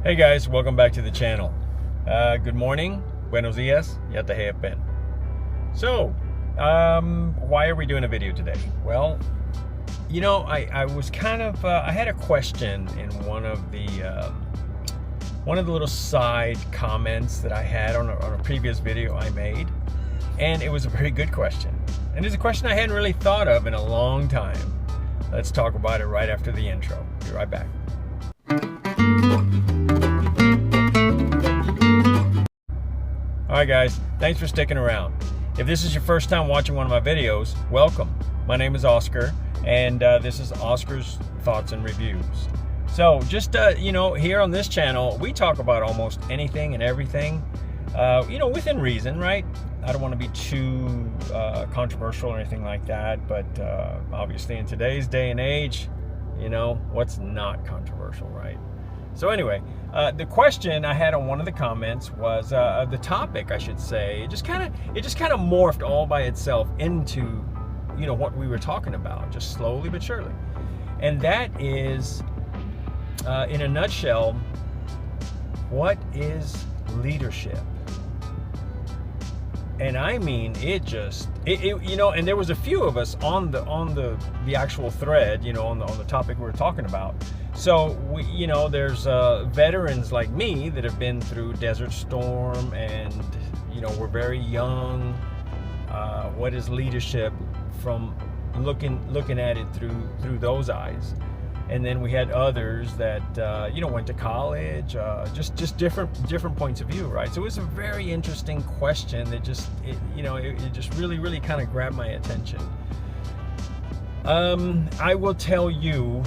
Hey guys, welcome back to the channel. Good morning, buenos dias, ya te have been. So, why are we doing a video today? Well, you know, I was kind of, I had a question in one of the little side comments that I had on a previous video I made, and it was a very good question. And it's a question I hadn't really thought of in a long time. Let's talk about it right after the intro. Be right back. Alright guys, thanks for sticking around. If this is your first time watching one of my videos, welcome. My name is Oscar, and this is Oscar's Thoughts and Reviews. So just, you know, here on this channel, we talk about almost anything and everything, you know, within reason, right? I don't want to be too controversial or anything like that, but obviously in today's day and age, you know, what's not controversial, right? So anyway, the question I had on one of the comments was the topic, I should say. It just kind of morphed all by itself into, you know, what we were talking about, just slowly but surely. And that is, in a nutshell, what is leadership? And I mean, it you know, and there was a few of us on the actual thread, you know, on the topic we were talking about. So we, you know, there's veterans like me that have been through Desert Storm, and you know, we're very young. What is leadership from looking at it through those eyes? And then we had others that you know, went to college, just different points of view, right? So it was a very interesting question that just really kind of grabbed my attention. I will tell you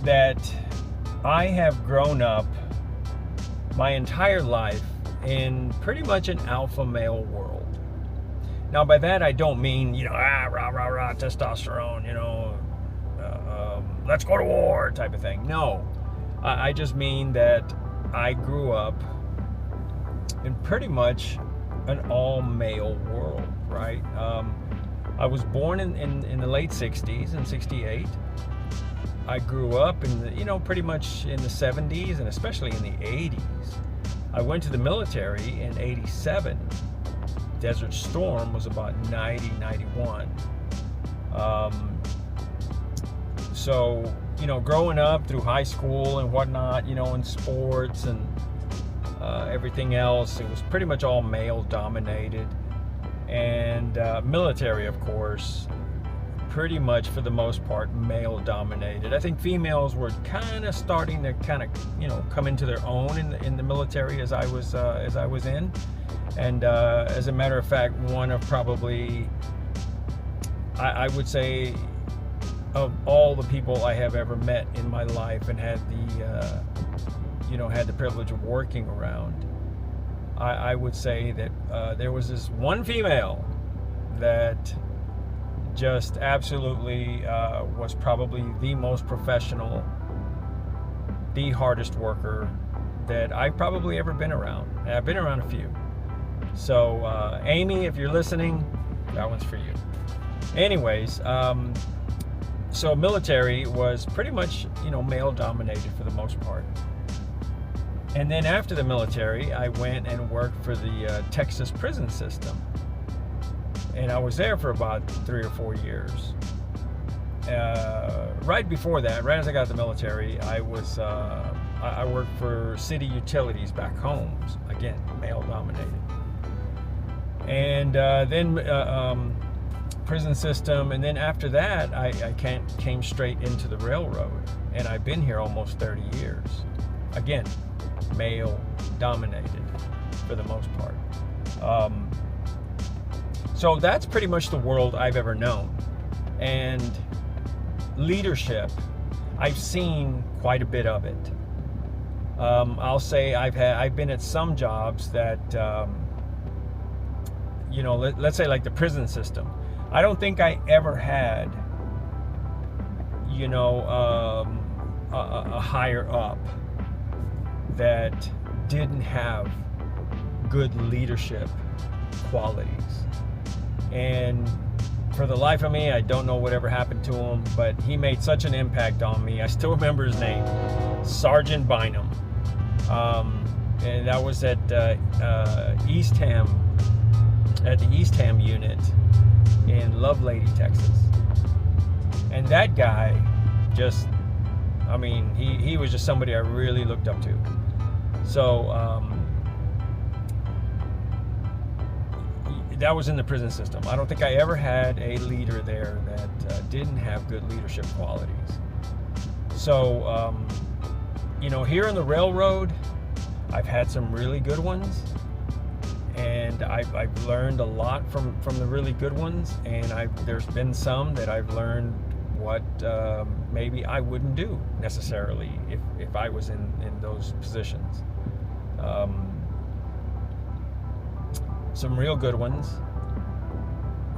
that I have grown up my entire life in pretty much an alpha male world. Now by that I don't mean, you know, rah testosterone, you know, let's go to war type of thing. No, I just mean that I grew up in pretty much an all-male world, right? I was born in the late 60s, in 68. I grew up in the, you know, pretty much in the 70s and especially in the 80s. I went to the military in 87. Desert Storm was about 90, 91. So, you know, growing up through high school and whatnot, you know, in sports and everything else, it was pretty much all male dominated. And military, of course, pretty much for the most part male dominated. I think females were kind of starting to you know, come into their own in the military as I was in. And as a matter of fact, one of probably, I would say, of all the people I have ever met in my life and had the you know, had the privilege of working around, I would say that there was this one female that just absolutely was probably the most professional, the hardest worker that I've probably ever been around. And I've been around a few. So Amy, if you're listening, that one's for you. Anyways, so military was pretty much, you know, male dominated for the most part. And then after the military, I went and worked for the Texas prison system. And I was there for about 3 or 4 years. Right before that, right as I got to the military, I worked for city utilities back home. Again, male dominated. And then prison system, and then after that, I came straight into the railroad, and I've been here almost 30 years. Again, male dominated for the most part. So that's pretty much the world I've ever known. And leadership, I've seen quite a bit of it. I'll say I've been at some jobs that, you know, let's say like the prison system. I don't think I ever had, you know, a higher up that didn't have good leadership qualities. And for the life of me, I don't know whatever happened to him, but he made such an impact on me. I still remember his name, Sergeant Bynum. And that was at Eastham, at the Eastham unit in Lovelady, Texas. And that guy just, I mean, he was just somebody I really looked up to. So that was in the prison system. I don't think I ever had a leader there that didn't have good leadership qualities. So, here on the railroad, I've had some really good ones, and I've learned a lot from the really good ones, and there's been some that I've learned what maybe I wouldn't do necessarily if I was in those positions. Some real good ones,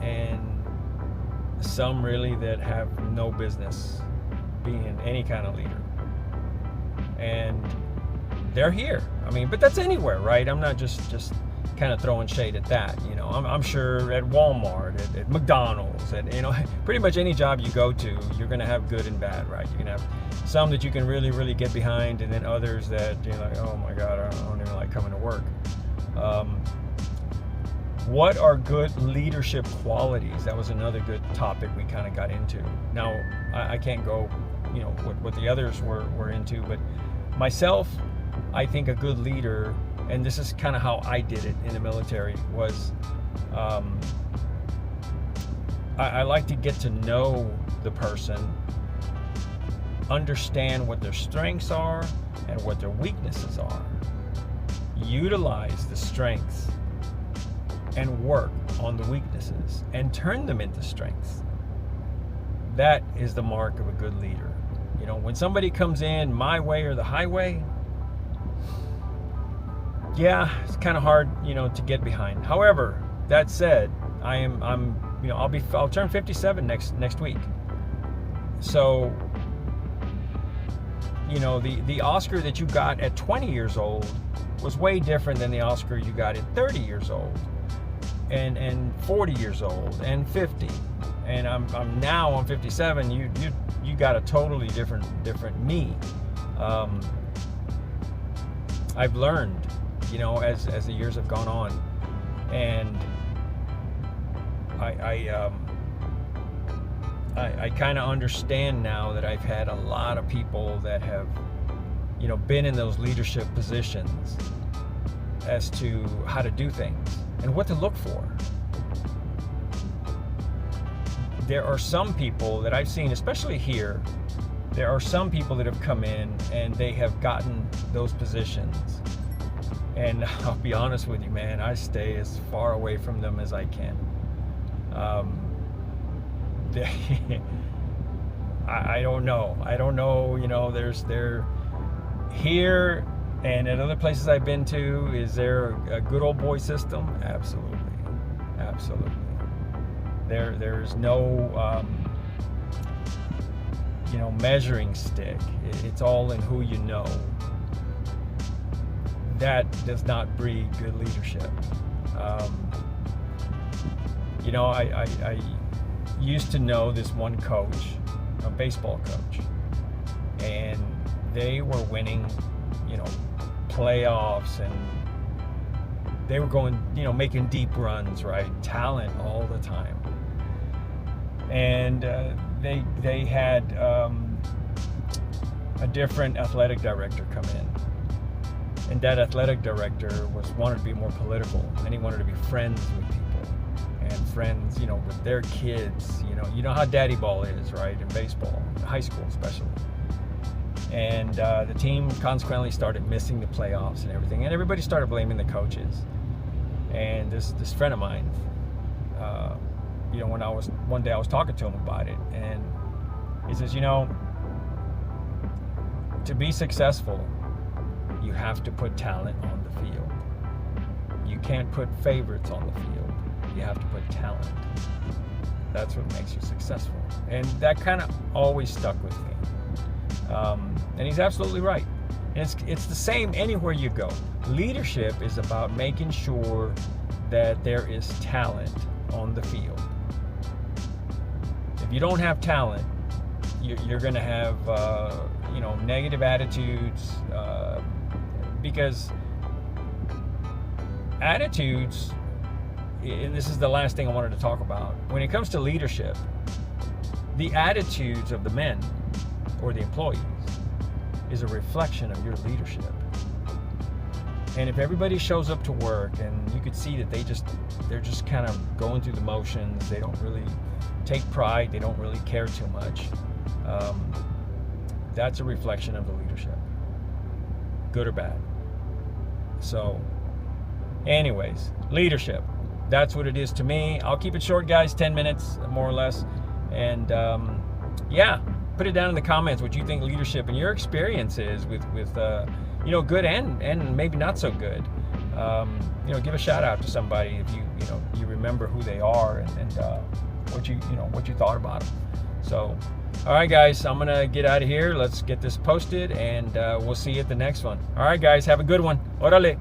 and some really that have no business being any kind of leader. And they're here. I mean, but that's anywhere, right? I'm not just kind of throwing shade at that. I'm sure at Walmart, at McDonald's, at pretty much any job you go to, you're going to have good and bad, right? You're going to have some that you can really, really get behind, and then others that you're like, oh my God, I don't even like coming to work. What are good leadership qualities? That was another good topic we kind of got into. Now, I can't go, what the others were into, but myself, I think a good leader, and this is kind of how I did it in the military, was I like to get to know the person, understand what their strengths are and what their weaknesses are, utilize the strengths and work on the weaknesses and turn them into strengths. That is the mark of a good leader. When somebody comes in my way or the highway, yeah, it's kind of hard, to get behind. However, that said, I'll turn 57 next week. So, the Oscar that you got at 20 years old was way different than the Oscar you got at 30 years old, and 40 years old, and 50. And I'm now on 57. You got a totally different me. I've learned, as the years have gone on, and I kind of understand now that I've had a lot of people that have, been in those leadership positions as to how to do things and what to look for. There are some people that I've seen, especially here, there are some people that have come in and they have gotten those positions. And I'll be honest with you, man, I stay as far away from them as I can. I don't know. They're here and at other places I've been to. Is there a good old boy system? Absolutely. There's no measuring stick. It's all in who you know. That does not breed good leadership. I used to know this one coach, a baseball coach, and they were winning, playoffs, and they were going, making deep runs, right? Talent all the time. And they had a different athletic director come in. And that athletic director wanted to be more political, and he wanted to be friends with people and friends, with their kids. You know how daddy ball is, right, in baseball, high school especially. And the team consequently started missing the playoffs and everything, and everybody started blaming the coaches. And this friend of mine, one day I was talking to him about it, and he says, to be successful, you have to put talent on the field. You can't put favorites on the field. You have to put talent. That's what makes you successful. And that kind of always stuck with me. And he's absolutely right. And it's the same anywhere you go. Leadership is about making sure that there is talent on the field. If you don't have talent, you're going to have negative attitudes, because attitudes, and this is the last thing I wanted to talk about, when it comes to leadership, the attitudes of the men or the employees is a reflection of your leadership. And if everybody shows up to work and you could see that they're just kind of going through the motions, they don't really take pride, they don't really care too much, that's a reflection of the leadership, good or bad. So anyways, leadership, that's what it is to me. I'll keep it short, guys, 10 minutes more or less. And yeah, put it down in the comments what you think leadership and your experience is with good and maybe not so good. Give a shout out to somebody if you remember who they are and what you thought about them. So, all right, guys, I'm gonna get out of here. Let's get this posted, and we'll see you at the next one. All right, guys, have a good one. Orale.